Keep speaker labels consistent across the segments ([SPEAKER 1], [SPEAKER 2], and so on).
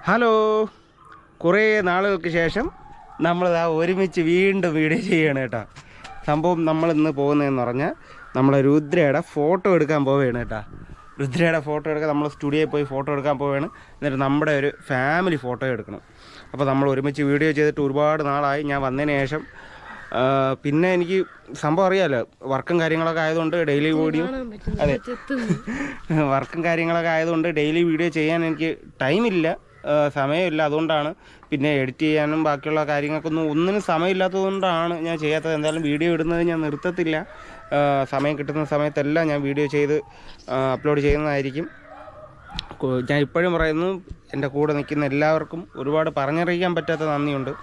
[SPEAKER 1] Hello, കുറേ നാളുകൾക്ക് ശേഷം നമ്മളിതാ ഒരുമിച്ച് വീണ്ടും വീഡിയോ ചെയ്യുകയാണ് കേട്ടോ. സംഭവം നമ്മളിന്ന് പോകുന്നതെന്ന് പറഞ്ഞാൽ നമ്മളെ രുദ്രയുടെ ഫോട്ടോ എടുക്കാൻ പോവുകയാണ് കേട്ടോ. രുദ്രയുടെ ഫോട്ടോ എടുക്കാൻ നമ്മൾ സ്റ്റുഡിയോയിൽ പോയി ഫോട്ടോ എടുക്കാൻ പോവുകയാണ്. എന്നിട്ട് നമ്മുടെ ഒരു ഫാമിലി ഫോട്ടോ എടുക്കണം. അപ്പോൾ നമ്മൾ ഒരുമിച്ച് വീഡിയോ ചെയ്തിട്ട് ഒരുപാട് നാളായി. ഞാൻ വന്നതിന് ശേഷം പിന്നെ എനിക്ക് സംഭവം അറിയാമല്ലോ, വർക്കും കാര്യങ്ങളൊക്കെ ആയതുകൊണ്ട് ഡെയിലി വീഡിയോ, അതെ വർക്കും കാര്യങ്ങളൊക്കെ ആയതുകൊണ്ട് ഡെയിലി വീഡിയോ ചെയ്യാൻ എനിക്ക് ടൈമില്ല, സമയമില്ല. അതുകൊണ്ടാണ് പിന്നെ എഡിറ്റ് ചെയ്യാനും ബാക്കിയുള്ള ഒന്നിനും സമയമില്ലാത്തതുകൊണ്ടാണ് ഞാൻ ചെയ്യാത്തത്. എന്തായാലും വീഡിയോ ഇടുന്നത് ഞാൻ നിർത്തത്തില്ല. സമയം കിട്ടുന്ന സമയത്തെല്ലാം ഞാൻ വീഡിയോ ചെയ്ത് അപ്ലോഡ് ചെയ്യുന്നതായിരിക്കും. ഞാൻ ഇപ്പോഴും പറയുന്നു, എൻ്റെ കൂടെ നിൽക്കുന്ന എല്ലാവർക്കും ഒരുപാട് പറഞ്ഞറിയിക്കാൻ പറ്റാത്ത നന്ദിയുണ്ട്.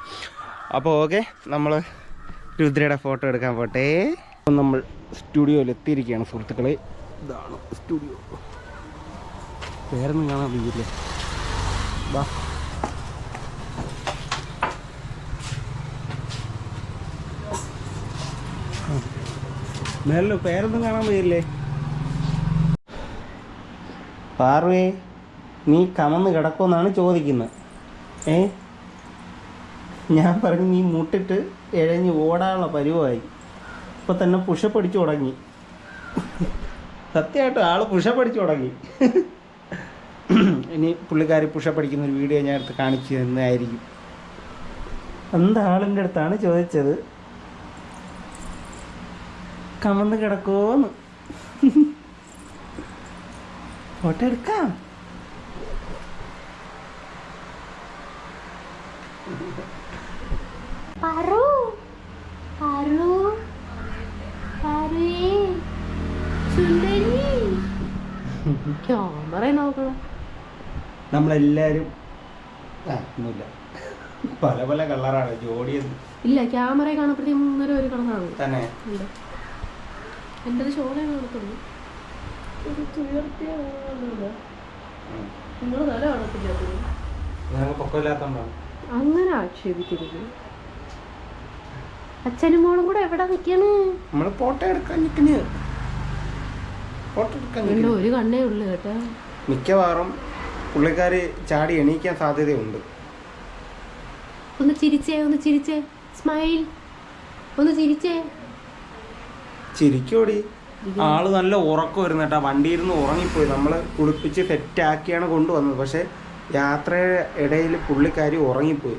[SPEAKER 1] അപ്പോൾ ഓക്കെ, നമ്മൾ രുദ്രയുടെ ഫോട്ടോ എടുക്കാൻ പോട്ടെ. നമ്മൾ സ്റ്റുഡിയോയിൽ എത്തിയിരിക്കുകയാണ് സുഹൃത്തുക്കളെ. ഇതാണ് സ്റ്റുഡിയോ. വേറൊന്നും കാണാൻ വയ്യില്ലേ? വാ, മേലോ പേരൊന്നും കാണാൻ വയ്യില്ലേ? പാർവേ, നീ കമന്ന് കിടക്കുമെന്നാണ് ചോദിക്കുന്നത്. ഞാൻ പറഞ്ഞു നീ മുട്ടിട്ട് ഇഴഞ്ഞ് ഓടാനുള്ള പരിവായി. ഇപ്പം തന്നെ പുഷപ്പ് അടിച്ചു തുടങ്ങി. സത്യമായിട്ടും ആൾ പുഷപ്പ് അടിച്ചു തുടങ്ങി. ഇനി പുള്ളിക്കാരി പുഷപ്പ് അടിക്കുന്ന ഒരു വീഡിയോ ഞാൻ എടുത്ത് കാണിച്ചു തന്നതായിരിക്കും. എന്താളിൻ്റെ അടുത്താണ് ചോദിച്ചത്, കമന്ന് കിടക്കുമോന്ന്. ഫോട്ടോ എടുക്കാം.
[SPEAKER 2] ക്യാമറ നോക്കണം.
[SPEAKER 1] നമ്മളെല്ലാരും ഒന്നുമില്ല, പല പല കളറാണ് ജോഡിയത്.
[SPEAKER 2] ഇല്ല, ക്യാമറ കാണപ്പെടുന്ന ഒരു കളറാണ്
[SPEAKER 1] തന്നെ.
[SPEAKER 2] എൻ്റെ ഷോളെ കാണത്തുള്ളൂ. നിങ്ങൾ തല കാണത്തില്ലാത്തത് അങ്ങനെ ആക്ഷേപിക്കരുത്. അച്ഛനും മോളും കൂടെ എവിടെ നിൽക്കാണ്?
[SPEAKER 1] നമ്മള് ഫോട്ടോ എടുക്കാൻ നിൽക്കുന്നു.
[SPEAKER 2] ഒരു കണ്ണേ ഉള്ളു കേട്ടാ.
[SPEAKER 1] മിക്കവാറും പുള്ളിക്കാര് ചാടി എണീക്കാൻ സാധ്യതയുണ്ട്.
[SPEAKER 2] ഒന്ന് ചിരിച്ചേ, ഒന്ന് ചിരിച്ചേ, സ്മൈൽ, ഒന്ന് ചിരിച്ചേ.
[SPEAKER 1] ചിരിക്കോടി. ആള് നല്ല ഉറക്കം വരുന്ന കേട്ടാ. വണ്ടിയിരുന്ന് ഉറങ്ങിപ്പോയി. നമ്മള് കുളിപ്പിച്ച് സെറ്റാക്കിയാണ് കൊണ്ടുവന്നത്. പക്ഷെ യാത്രയുടെ ഇടയിൽ പുള്ളിക്കാരി ഉറങ്ങിപ്പോയി.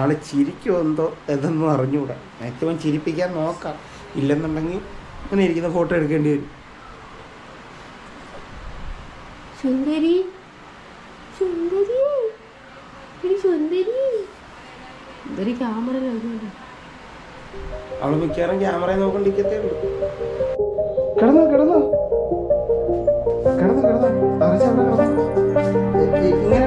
[SPEAKER 1] ആള് ചിരിക്കുമോ എന്തോ ഇതൊന്നും അറിഞ്ഞുകൂടാ. മാക്സിമം ചിരിപ്പിക്കാൻ നോക്കാം. ഇല്ലെന്നുണ്ടെങ്കിൽ അങ്ങനെ ഇരിക്കുന്ന ഫോട്ടോ എടുക്കേണ്ടി വരും.
[SPEAKER 2] സുന്ദരി, സുന്ദരി, സുന്ദരി. എന്തൊരു ക്യാമറ.
[SPEAKER 1] അവള് മിക്കവാറും ക്യാമറ നോക്കണ്ടിരിക്കത്തേ ഉള്ളൂ. കിടന്നോ കിടന്നോ കിടന്നോ കിടന്നോ അറിച്ചവിടെ കിടന്നോ. ഇങ്ങനെ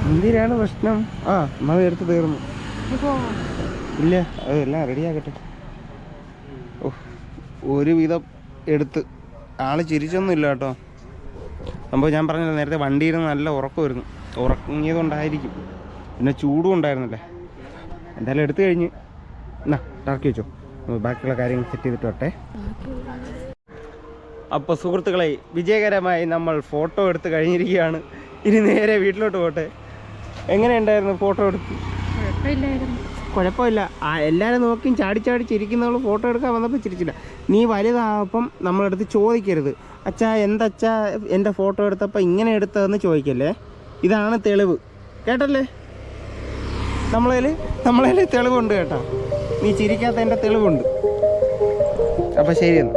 [SPEAKER 1] എന്തിനാണ് പ്രശ്നം? നമ്മൾ എടുത്ത് തീർന്നു. ഇല്ല, അതെല്ലാം റെഡിയാക്കട്ടെ. ഒരുവിധം എടുത്ത്. ആള് ചിരിച്ചൊന്നും ഇല്ല കേട്ടോ. സംഭവം ഞാൻ പറഞ്ഞില്ല നേരത്തെ, വണ്ടിയിരുന്ന് നല്ല ഉറക്കമായിരുന്നു. ഉറങ്ങിയതുകൊണ്ടായിരിക്കും. പിന്നെ ചൂടും ഉണ്ടായിരുന്നല്ലേ. എന്തായാലും എടുത്തു കഴിഞ്ഞ് എന്നാ ഇറക്കി വെച്ചോ. ബാക്കിയുള്ള കാര്യങ്ങൾ സെറ്റ് ചെയ്തിട്ട് വട്ടെ. അപ്പോൾ സുഹൃത്തുക്കളെ, വിജയകരമായി നമ്മൾ ഫോട്ടോ എടുത്ത് കഴിഞ്ഞിരിക്കുകയാണ്. ഇനി നേരെ വീട്ടിലോട്ട് പോട്ടെ. എങ്ങനെയുണ്ടായിരുന്നു ഫോട്ടോ എടുത്ത്? കുഴപ്പമില്ല. എല്ലാവരും നോക്കിയും ചാടി ചാടി ചിരിക്കുന്നവൾ ഫോട്ടോ എടുക്കാൻ വന്നപ്പോൾ ചിരിച്ചില്ല. നീ വലുതാകുമ്പം നമ്മളെടുത്ത് ചോദിക്കരുത്, അച്ഛാ എന്തച്ഛാ എൻ്റെ ഫോട്ടോ എടുത്തപ്പോൾ ഇങ്ങനെ എടുത്തതെന്ന് ചോദിക്കല്ലേ. ഇതാണ് തെളിവ്, കേട്ടല്ലേ? നമ്മളതിൽ തെളിവുണ്ട് കേട്ടോ. നീ ചിരിക്കാത്ത എൻ്റെ തെളിവുണ്ട്. അപ്പോൾ ശരിയെന്ന്.